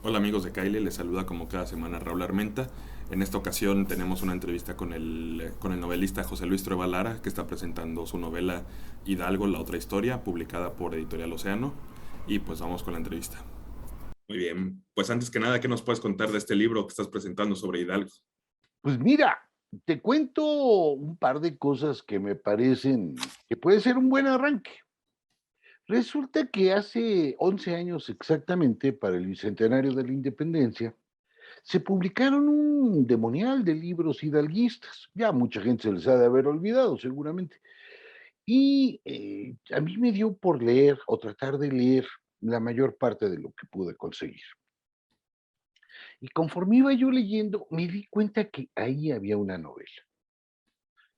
Hola amigos de Kyle, les saluda como cada semana Raúl Armenta. En esta ocasión tenemos una entrevista con el novelista José Luis Trueba Lara, que está presentando su novela Hidalgo, la otra historia, publicada por Editorial Océano. Y pues vamos con la entrevista. Muy bien, pues antes que nada, ¿qué nos puedes contar de este libro que estás presentando sobre Hidalgo? Pues mira, te cuento un par de cosas que me parecen que puede ser un buen arranque. Resulta que hace 11 años exactamente, para el bicentenario de la independencia, se publicaron un demonial de libros hidalguistas. Ya mucha gente se les ha de haber olvidado, seguramente. Y a mí me dio por leer o tratar de leer la mayor parte de lo que pude conseguir. Y conforme iba yo leyendo, me di cuenta que ahí había una novela,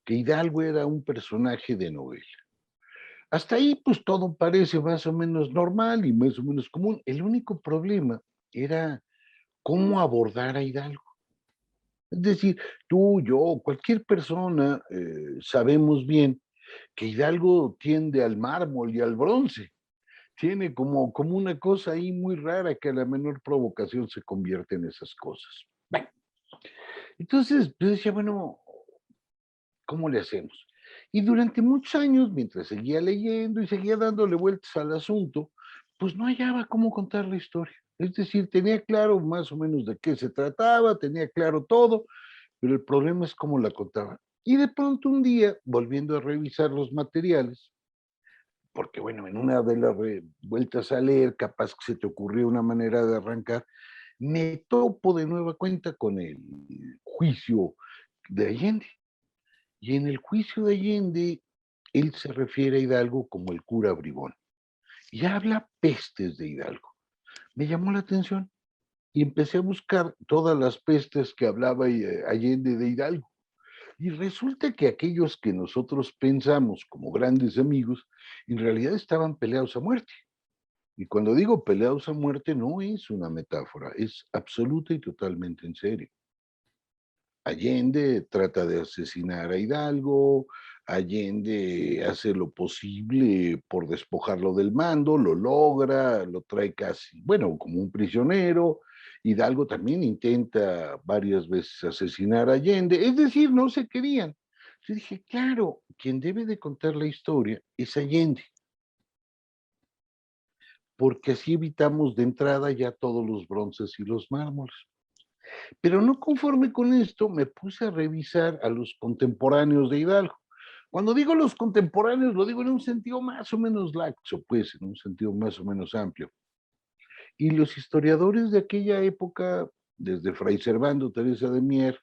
que Hidalgo era un personaje de novela. Hasta ahí, pues todo parece más o menos normal y más o menos común. El único problema era cómo abordar a Hidalgo. Es decir, tú, yo, cualquier persona sabemos bien que Hidalgo tiende al mármol y al bronce. Tiene como una cosa ahí muy rara que a la menor provocación se convierte en esas cosas. Bueno, entonces yo decía, bueno, ¿cómo le hacemos? Y durante muchos años, mientras seguía leyendo y seguía dándole vueltas al asunto, pues no hallaba cómo contar la historia. Es decir, tenía claro más o menos de qué se trataba, tenía claro todo, pero el problema es cómo la contaba. Y de pronto un día, volviendo a revisar los materiales, porque bueno, en una de las vueltas a leer, capaz que se te ocurrió una manera de arrancar, me topo de nueva cuenta con el juicio de Allende. Y en el juicio de Allende, él se refiere a Hidalgo como el cura bribón y habla pestes de Hidalgo. Me llamó la atención y empecé a buscar todas las pestes que hablaba Allende de Hidalgo. Y resulta que aquellos que nosotros pensamos como grandes amigos, en realidad estaban peleados a muerte. Y cuando digo peleados a muerte, no es una metáfora, es absoluta y totalmente en serio. Allende trata de asesinar a Hidalgo, Allende hace lo posible por despojarlo del mando, lo logra, lo trae casi, bueno, como un prisionero. Hidalgo también intenta varias veces asesinar a Allende, es decir, no se querían. Yo dije, claro, quien debe de contar la historia es Allende, porque así evitamos de entrada ya todos los bronces y los mármoles. Pero no conforme con esto, me puse a revisar a los contemporáneos de Hidalgo. Cuando digo los contemporáneos, lo digo en un sentido más o menos laxo, pues, en un sentido más o menos amplio. Y los historiadores de aquella época, desde Fray Servando Teresa de Mier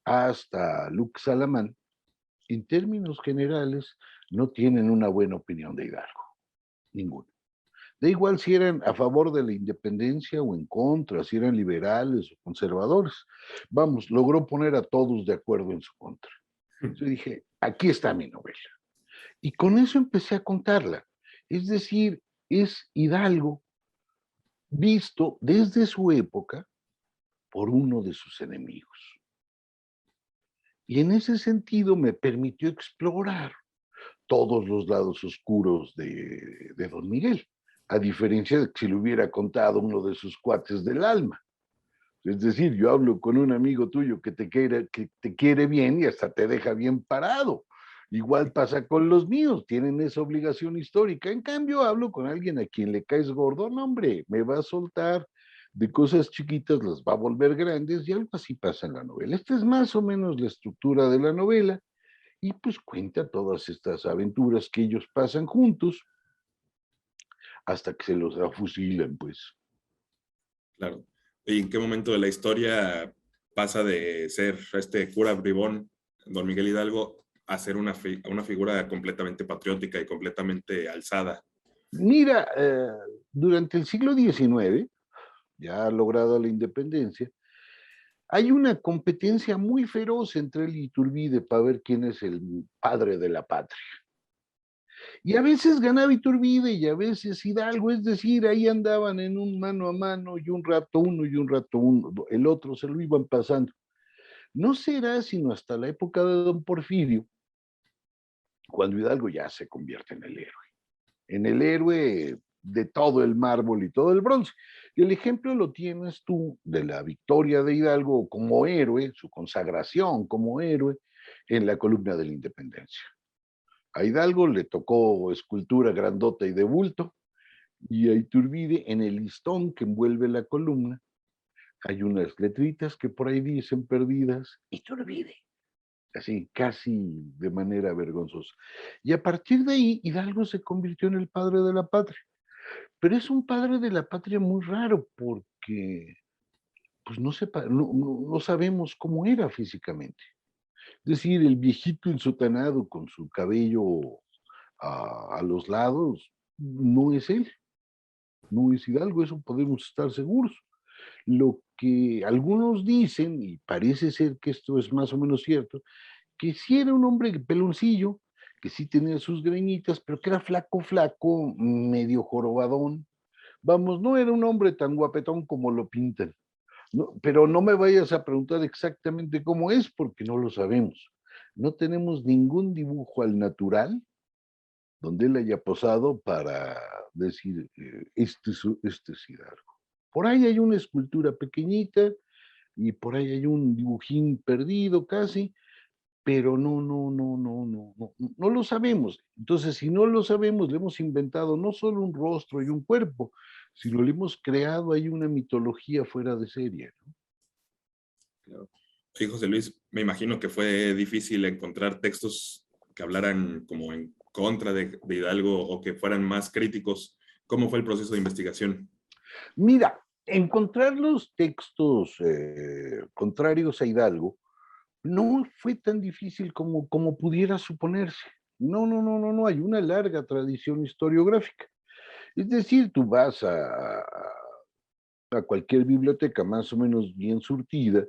hasta Luc Salamán, en términos generales, no tienen una buena opinión de Hidalgo, ninguna. Da igual si eran a favor de la independencia o en contra, si eran liberales o conservadores. Vamos, logró poner a todos de acuerdo en su contra. Yo dije, aquí está mi novela. Y con eso empecé a contarla. Es decir, es Hidalgo visto desde su época por uno de sus enemigos. Y en ese sentido me permitió explorar todos los lados oscuros de Don Miguel, a diferencia de que si le hubiera contado uno de sus cuates del alma. Es decir, yo hablo con un amigo tuyo que te quiere bien y hasta te deja bien parado. Igual pasa con los míos, tienen esa obligación histórica. En cambio, hablo con alguien a quien le caes gordo, no, hombre, me va a soltar de cosas chiquitas, las va a volver grandes y algo así pasa en la novela. Esta es más o menos la estructura de la novela y pues cuenta todas estas aventuras que ellos pasan juntos hasta que se los afusilan, pues. Claro. ¿Y en qué momento de la historia pasa de ser este cura bribón, don Miguel Hidalgo, a ser una figura completamente patriótica y completamente alzada? Mira, durante el siglo XIX, ya lograda la independencia, hay una competencia muy feroz entre él y Iturbide para ver quién es el padre de la patria. Y a veces ganaba Iturbide y a veces Hidalgo, es decir, ahí andaban en un mano a mano y un rato uno y un rato uno, el otro se lo iban pasando. No será sino hasta la época de don Porfirio, cuando Hidalgo ya se convierte en el héroe de todo el mármol y todo el bronce. Y el ejemplo lo tienes tú de la victoria de Hidalgo como héroe, su consagración como héroe en la columna de la Independencia. A Hidalgo le tocó escultura grandota y de bulto, y a Iturbide en el listón que envuelve la columna hay unas letritas que por ahí dicen perdidas, Iturbide, así, casi de manera vergonzosa. Y a partir de ahí, Hidalgo se convirtió en el padre de la patria. Pero es un padre de la patria muy raro porque pues no sabemos cómo era físicamente. Es decir, el viejito ensotanado con su cabello a los lados no es él, no es Hidalgo, eso podemos estar seguros. Lo que algunos dicen, y parece ser que esto es más o menos cierto, que sí era un hombre peloncillo, que sí tenía sus greñitas, pero que era flaco, flaco, medio jorobadón. Vamos, no era un hombre tan guapetón como lo pintan. No, pero no me vayas a preguntar exactamente cómo es, porque no lo sabemos. No tenemos ningún dibujo al natural donde él haya posado para decir, este es Hidalgo. Por ahí hay una escultura pequeñita y por ahí hay un dibujín perdido casi, pero no lo sabemos. Entonces, si no lo sabemos, le hemos inventado no solo un rostro y un cuerpo, sino le hemos creado ahí una mitología fuera de serie, ¿no? Claro. Sí, José Luis, me imagino que fue difícil encontrar textos que hablaran como en contra de Hidalgo o que fueran más críticos. ¿Cómo fue el proceso de investigación? Mira, encontrar los textos contrarios a Hidalgo no fue tan difícil como pudiera suponerse. No, hay una larga tradición historiográfica. Es decir, tú vas a cualquier biblioteca más o menos bien surtida,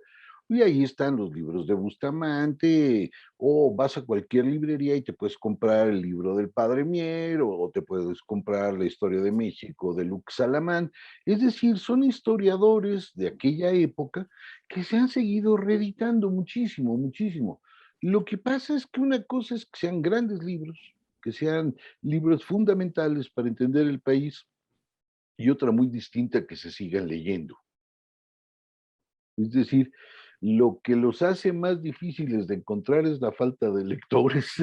y ahí están los libros de Bustamante, o vas a cualquier librería y te puedes comprar el libro del Padre Mier, o te puedes comprar la historia de México de Lux Salamán. Es decir, son historiadores de aquella época que se han seguido reeditando muchísimo, muchísimo. Lo que pasa es que una cosa es que sean grandes libros, que sean libros fundamentales para entender el país, y otra muy distinta que se sigan leyendo. Es decir, lo que los hace más difíciles de encontrar es la falta de lectores.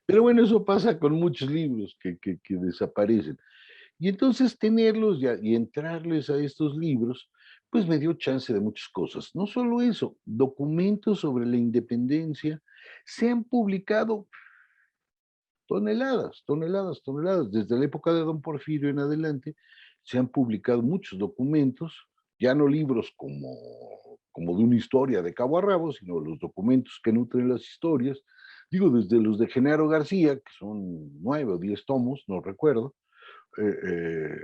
Pero bueno, eso pasa con muchos libros que desaparecen. Y entonces tenerlos y entrarles a estos libros, pues me dio chance de muchas cosas. No solo eso, documentos sobre la independencia se han publicado toneladas. Desde la época de Don Porfirio en adelante se han publicado muchos documentos, ya no libros como de una historia de cabo a rabo, sino los documentos que nutren las historias. Digo, desde los de Genaro García, que son 9 o 10 tomos, no recuerdo, eh, eh,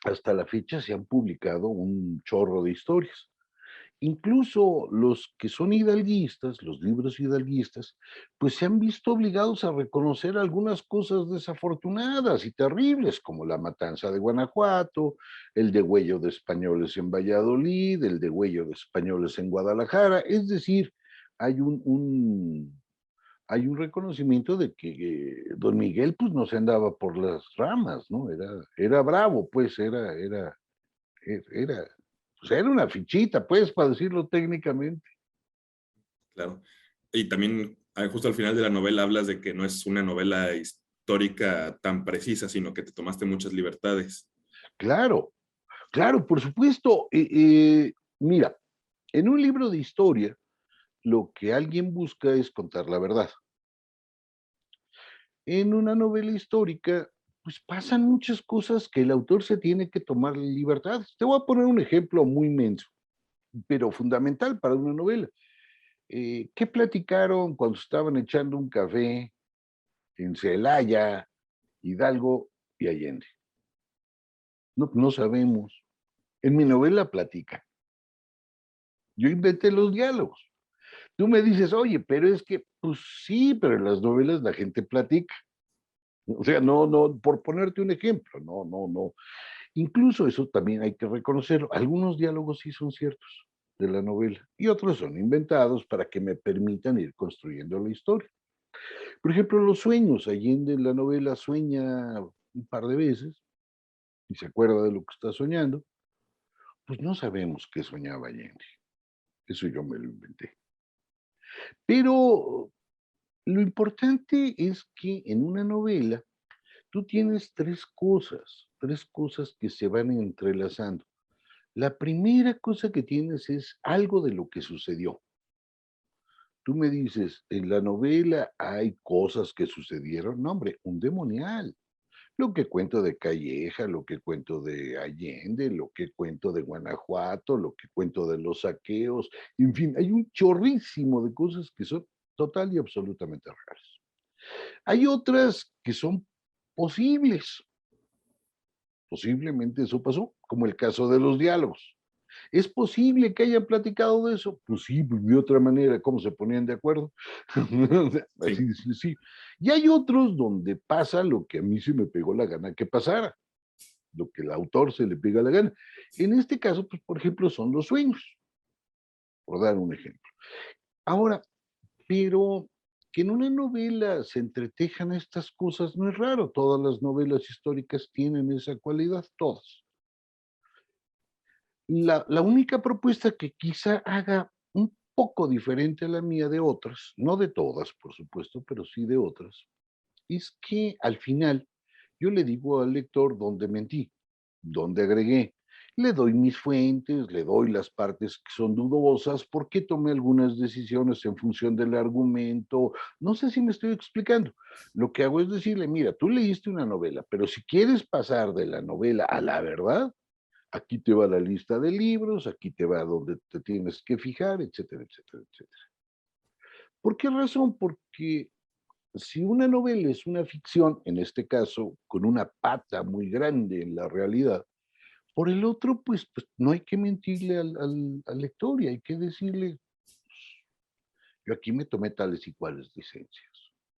hasta la fecha se han publicado un chorro de historias. Incluso los que son hidalguistas, los libros hidalguistas, pues se han visto obligados a reconocer algunas cosas desafortunadas y terribles, como la matanza de Guanajuato, el degüello de españoles en Valladolid, el degüello de españoles en Guadalajara. Es decir, hay hay un reconocimiento de que don Miguel pues no se andaba por las ramas, ¿no? Era bravo, pues era, pues era una fichita, pues, para decirlo técnicamente. Claro. Y también, justo al final de la novela hablas de que no es una novela histórica tan precisa, sino que te tomaste muchas libertades. Claro, claro, por supuesto. Mira, en un libro de historia, lo que alguien busca es contar la verdad. En una novela histórica, pues pasan muchas cosas que el autor se tiene que tomar libertades. Te voy a poner un ejemplo muy menso, pero fundamental para una novela. ¿Qué platicaron cuando estaban echando un café en Celaya, Hidalgo y Allende? No sabemos. En mi novela platica. Yo inventé los diálogos. Tú me dices, oye, pero es que, pues sí, pero en las novelas la gente platica. O sea, por ponerte un ejemplo, no. Incluso eso también hay que reconocerlo. Algunos diálogos sí son ciertos de la novela y otros son inventados para que me permitan ir construyendo la historia. Por ejemplo, los sueños. Allende en la novela sueña un par de veces y se acuerda de lo que está soñando. Pues no sabemos qué soñaba Allende. Eso yo me lo inventé. Pero lo importante es que en una novela tú tienes tres cosas que se van entrelazando. La primera cosa que tienes es algo de lo que sucedió. Tú me dices, en la novela hay cosas que sucedieron. No, hombre, un demonial. Lo que cuento de Calleja, lo que cuento de Allende, lo que cuento de Guanajuato, lo que cuento de los saqueos, en fin, hay un chorrísimo de cosas que son total y absolutamente reales. Hay otras que son posibles, posiblemente eso pasó, como el caso de los diálogos. ¿Es posible que hayan platicado de eso? Pues sí, pues de otra manera, ¿cómo se ponían de acuerdo? Sí, Así, sí, sí. Y hay otros donde pasa lo que a mí se me pegó la gana que pasara, lo que el autor se le pega la gana. En este caso, pues, por ejemplo, son los sueños, por dar un ejemplo. Ahora, pero que en una novela se entretejan estas cosas no es raro. Todas las novelas históricas tienen esa cualidad, todas. La única propuesta que quizá haga un poco diferente a la mía de otras, no de todas, por supuesto, pero sí de otras, es que al final yo le digo al lector dónde mentí, dónde agregué. Le doy mis fuentes, le doy las partes que son dudosas, por qué tomé algunas decisiones en función del argumento. No sé si me estoy explicando. Lo que hago es decirle, mira, tú leíste una novela, pero si quieres pasar de la novela a la verdad, aquí te va la lista de libros, aquí te va donde te tienes que fijar, etcétera, etcétera, etcétera. ¿Por qué razón? Porque si una novela es una ficción, en este caso, con una pata muy grande en la realidad, por el otro, pues no hay que mentirle al lector y hay que decirle, yo aquí me tomé tales y cuales licencias.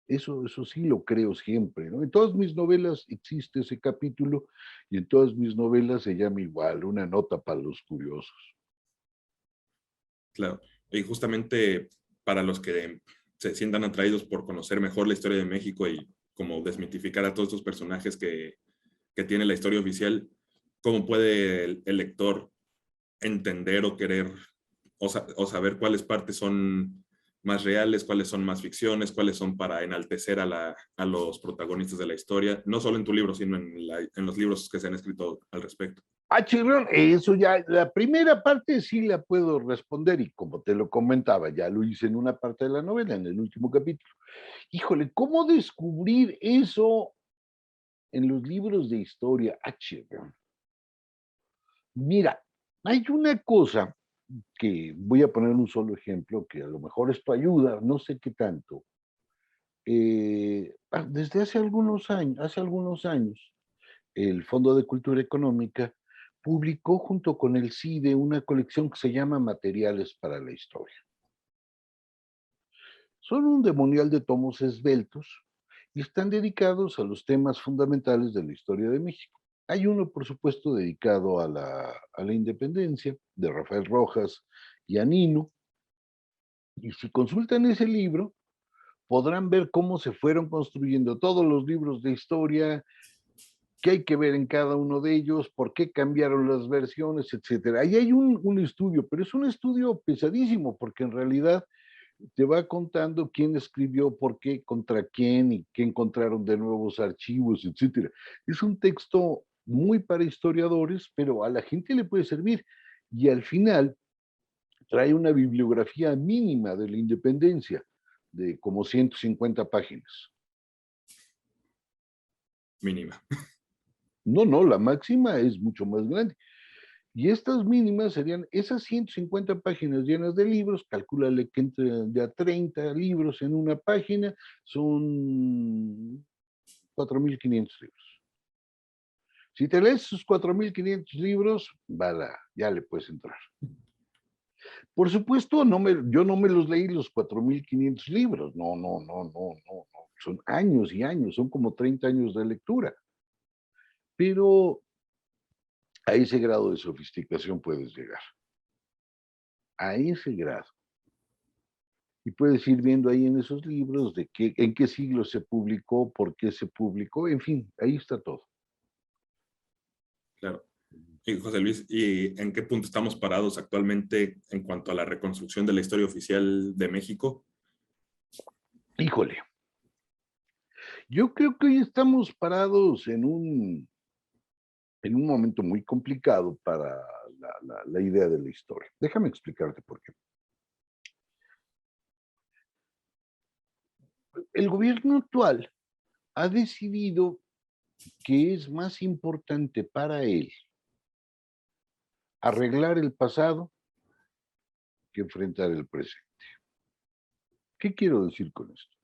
Eso sí lo creo siempre, ¿no? En todas mis novelas existe ese capítulo y en todas mis novelas se llama igual, una nota para los curiosos. claro. Y justamente para los que se sientan atraídos por conocer mejor la historia de México y como desmitificar a todos estos personajes que tiene la historia oficial, ¿cómo puede el lector entender o querer o saber cuáles partes son más reales, cuáles son más ficciones, cuáles son para enaltecer a los protagonistas de la historia, no solo en tu libro, sino en los libros que se han escrito al respecto? Ah, chirrión, eso ya, la primera parte sí la puedo responder y como te lo comentaba, ya lo hice en una parte de la novela, en el último capítulo. Híjole, ¿cómo descubrir eso en los libros de historia? Ah, chirrión. Mira, hay una cosa que voy a poner un solo ejemplo, que a lo mejor esto ayuda, no sé qué tanto. Desde hace algunos años, el Fondo de Cultura Económica publicó junto con el CIDE una colección que se llama Materiales para la Historia. Son un demonial de tomos esbeltos y están dedicados a los temas fundamentales de la historia de México. Hay uno, por supuesto, dedicado a la independencia, de Rafael Rojas y Anino, y si consultan ese libro, podrán ver cómo se fueron construyendo todos los libros de historia, qué hay que ver en cada uno de ellos, por qué cambiaron las versiones, etcétera. Ahí hay un estudio, pero es un estudio pesadísimo, porque en realidad te va contando quién escribió, por qué, contra quién y qué encontraron de nuevos archivos, etcétera. Es un texto muy para historiadores, pero a la gente le puede servir. Y al final trae una bibliografía mínima de la independencia, de como 150 páginas. Mínima. No, no, la máxima es mucho más grande. Y estas mínimas serían esas 150 páginas llenas de libros, calcúlale que entre ya 30 libros en una página, son 4.500 libros. Si te lees esos 4.500 libros, bala, ya le puedes entrar. Por supuesto, yo no me los leí los 4.500 libros, no, no, no, no, no, no, son años y años, son como 30 años de lectura. Pero a ese grado de sofisticación puedes llegar, a ese grado. Y puedes ir viendo ahí en esos libros de qué, en qué siglo se publicó, por qué se publicó, en fin, ahí está todo. Claro. Y José Luis, ¿y en qué punto estamos parados actualmente en cuanto a la reconstrucción de la historia oficial de México? Híjole, yo creo que hoy estamos parados en un momento muy complicado para la idea de la historia. Déjame explicarte por qué. El gobierno actual ha decidido que es más importante para él arreglar el pasado que enfrentar el presente. ¿Qué quiero decir con esto?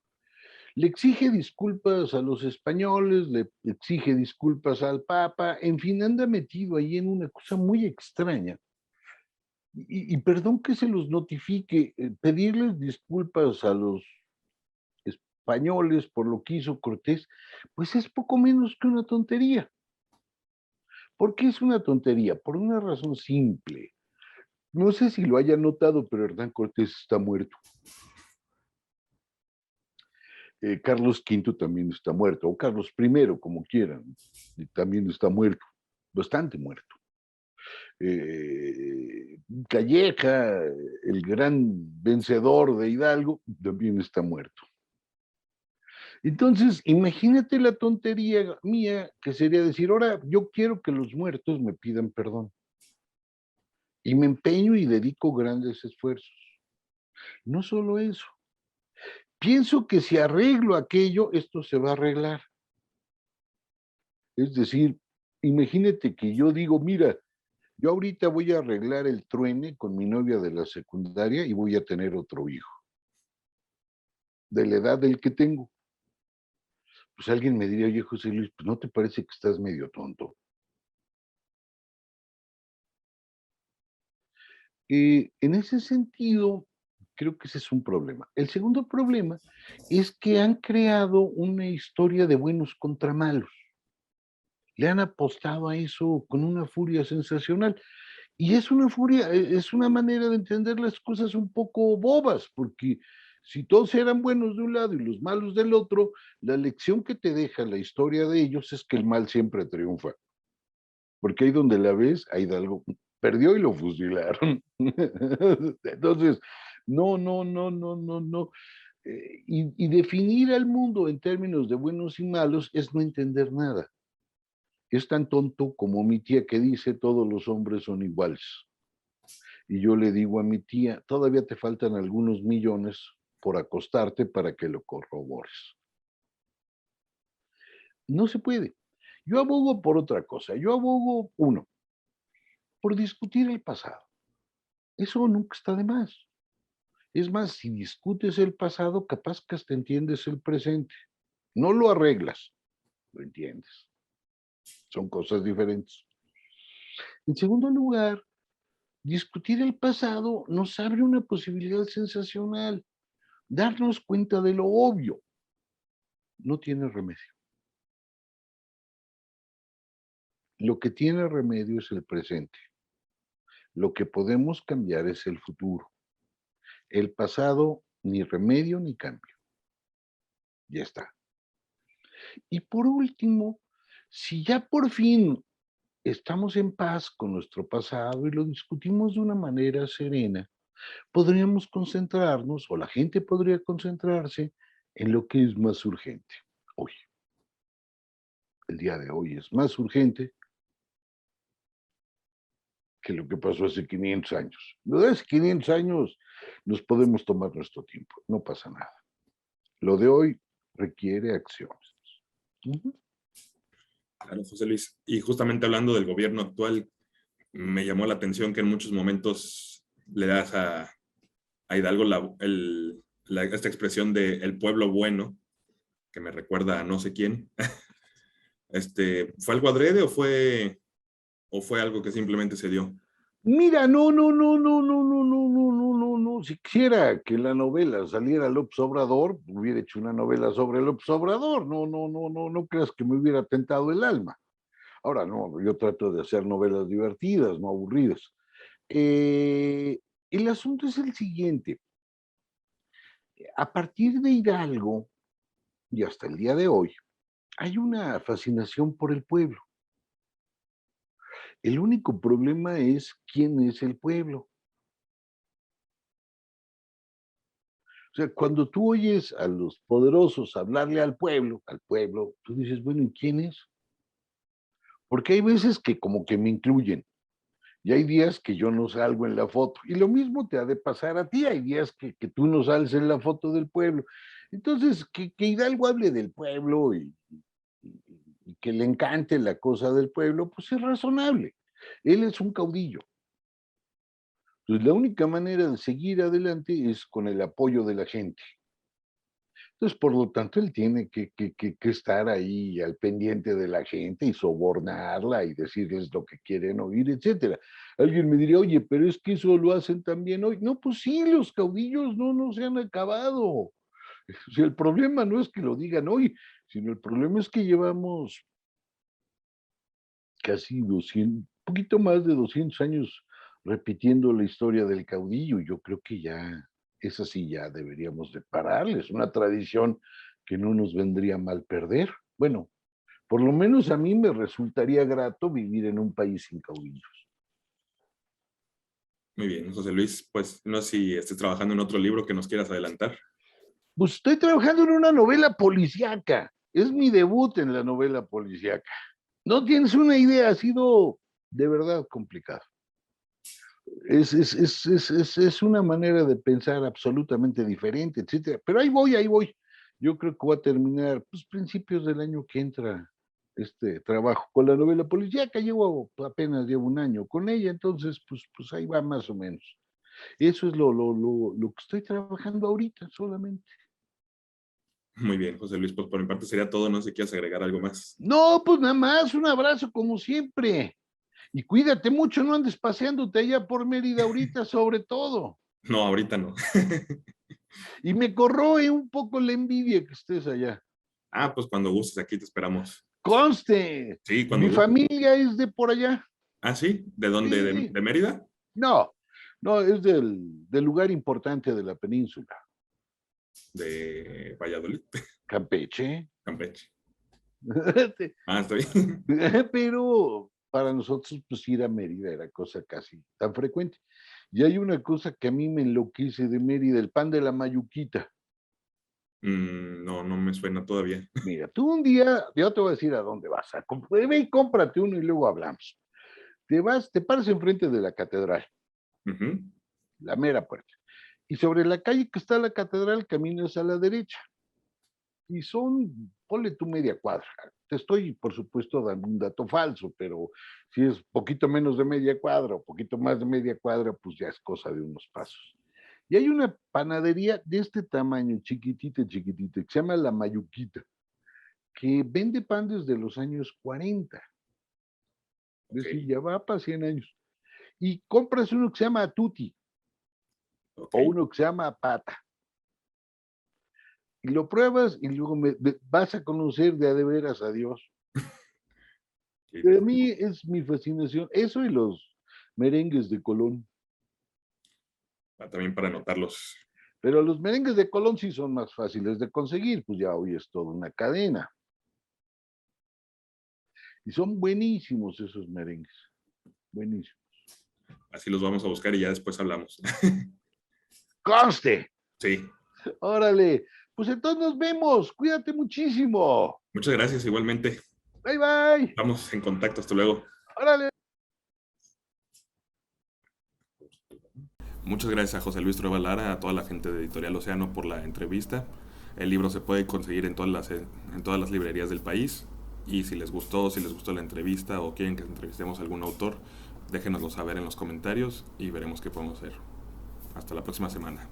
Le exige disculpas a los españoles, le exige disculpas al Papa, en fin, anda metido ahí en una cosa muy extraña. Y perdón que se los notifique, pedirles disculpas a los españoles por lo que hizo Cortés, pues es poco menos que una tontería. ¿Por qué es una tontería? Por una razón simple. No sé si lo haya notado, pero Hernán Cortés está muerto. Carlos V también está muerto, o Carlos I, como quieran, también está muerto, bastante muerto. Calleja, el gran vencedor de Hidalgo, también está muerto. Entonces, imagínate la tontería mía que sería decir, ahora yo quiero que los muertos me pidan perdón. Y me empeño y dedico grandes esfuerzos. No solo eso, pienso que si arreglo aquello, esto se va a arreglar. Es decir, imagínate que yo digo, mira, yo ahorita voy a arreglar el truene con mi novia de la secundaria y voy a tener otro hijo, de la edad del que tengo. Pues alguien me diría, oye, José Luis, pues ¿no te parece que estás medio tonto? En ese sentido, creo que ese es un problema. El segundo problema es que han creado una historia de buenos contra malos. Le han apostado a eso con una furia sensacional. Y es una furia, es una manera de entender las cosas un poco bobas, porque si todos eran buenos de un lado y los malos del otro, la lección que te deja la historia de ellos es que el mal siempre triunfa. Porque ahí donde la ves, ahí algo perdió y lo fusilaron. Entonces, no, no, no, no, no, no. Y definir al mundo en términos de buenos y malos es no entender nada. Es tan tonto como mi tía que dice todos los hombres son iguales. Y yo le digo a mi tía, todavía te faltan algunos millones por acostarte para que lo corrobores. No se puede. Yo abogo por otra cosa. Yo abogo, uno, por discutir el pasado. Eso nunca está de más. Es más, si discutes el pasado, capaz que hasta entiendes el presente. No lo arreglas, lo entiendes. Son cosas diferentes. En segundo lugar, discutir el pasado nos abre una posibilidad sensacional. Darnos cuenta de lo obvio. No tiene remedio. Lo que tiene remedio es el presente. Lo que podemos cambiar es el futuro. El pasado, ni remedio ni cambio. Ya está. Y por último, si ya por fin estamos en paz con nuestro pasado y lo discutimos de una manera serena, podríamos concentrarnos, o la gente podría concentrarse, en lo que es más urgente hoy. El día de hoy es más urgente que lo que pasó hace 500 años. Lo de hace 500 años nos podemos tomar nuestro tiempo, no pasa nada. Lo de hoy requiere acciones. Claro, José Luis. Y justamente hablando del gobierno actual, me llamó la atención que en muchos momentos le das a Hidalgo esta expresión de el pueblo bueno, que me recuerda a no sé quién. ¿Fue algo adrede o fue algo que simplemente se dio? Mira, no, no, no, no, no, no, no, no, no, no, no. Si quisiera que la novela saliera López Obrador, hubiera hecho una novela sobre López Obrador. No, no, no, no, no creas que me hubiera tentado el alma. Ahora no, yo trato de hacer novelas divertidas, no aburridas. El asunto es el siguiente. A partir de Hidalgo, y hasta el día de hoy, hay una fascinación por el pueblo. El único problema es quién es el pueblo. O sea, cuando tú oyes a los poderosos hablarle al pueblo, tú dices, bueno, ¿y quién es? Porque hay veces que como que me incluyen y hay días que yo no salgo en la foto. Y lo mismo te ha de pasar a ti, hay días que tú no sales en la foto del pueblo. Entonces, que Hidalgo hable del pueblo y- y que le encante la cosa del pueblo, pues es razonable. Él es un caudillo. Entonces, la única manera de seguir adelante es con el apoyo de la gente. Entonces, por lo tanto, él tiene que estar ahí al pendiente de la gente y sobornarla y decirles lo que quieren oír, etcétera. Alguien me diría, oye, pero es que eso lo hacen también hoy. No, pues sí, los caudillos no se han acabado. O sea, el problema no es que lo digan hoy, sino el problema es que llevamos casi 200, poquito más de 200 años repitiendo la historia del caudillo. Yo creo que ya, esa sí ya deberíamos de pararles, una tradición que no nos vendría mal perder. Bueno, por lo menos a mí me resultaría grato vivir en un país sin caudillos. Muy bien, José Luis, pues no sé si estés trabajando en otro libro que nos quieras adelantar. Pues estoy trabajando en una novela policíaca. Es mi debut en la novela policíaca. No tienes una idea, ha sido de verdad complicado. Es una manera de pensar absolutamente diferente, etcétera. Pero ahí voy, ahí voy. Yo creo que voy a terminar, pues, principios del año que entra este trabajo con la novela policíaca. Apenas llevo un año con ella, entonces, pues ahí va más o menos. Eso es lo que estoy trabajando ahorita solamente. Muy bien, José Luis, pues por mi parte sería todo, no sé si quieres agregar algo más. No, pues nada más, un abrazo como siempre. Y cuídate mucho, no andes paseándote allá por Mérida ahorita, sobre todo. No, ahorita no. Y me corroe un poco la envidia que estés allá. Ah, pues cuando gustes, aquí te esperamos. Conste, Sí, cuando mi gustes. familia es de por allá. Ah, sí, ¿de dónde? Sí, De Mérida? no, no, es del lugar importante de la península, De Valladolid, Campeche. Campeche. Ah, está bien. Pero para nosotros, pues ir a Mérida era cosa casi tan frecuente. Y hay una cosa que a mí me enloquece de Mérida, el pan de la mayuquita. No, no me suena todavía. Mira, tú un día, yo te voy a decir a dónde vas. Ve y cómprate uno y luego hablamos. Te paras enfrente de la catedral, Ujú. la mera puerta. Y sobre la calle que está la catedral, caminas a la derecha. Y ponle tú media cuadra. Te estoy, por supuesto, dando un dato falso, pero si es poquito menos de media cuadra o poquito más de media cuadra, pues ya es cosa de unos pasos. Y hay una panadería de este tamaño, chiquitita, chiquitita, que se llama La Mayuquita, que vende pan desde los años 40. Es Ok, decir, ya va para 100 años. Y compras uno que se llama Tutti ok. o uno que se llama Pata. Y lo pruebas y luego vas a conocer de veras a Dios. Ok, Pero a mí es mi fascinación. Eso y los merengues de Colón. también para anotarlos. Pero los merengues de Colón sí son más fáciles de conseguir, pues ya hoy es toda una cadena. Y son buenísimos esos merengues. Buenísimos. Así los vamos a buscar y ya después hablamos. ¡Conste! Sí, Órale. Pues entonces nos vemos. Cuídate muchísimo. muchas gracias igualmente. Bye, bye. Estamos en contacto, hasta luego. Órale. Muchas gracias a José Luis Trueba Lara, a toda la gente de Editorial Océano por la entrevista. El libro se puede conseguir en todas las librerías del país. Y si les gustó la entrevista o quieren que entrevistemos a algún autor, déjenoslo saber en los comentarios y veremos qué podemos hacer. Hasta la próxima semana.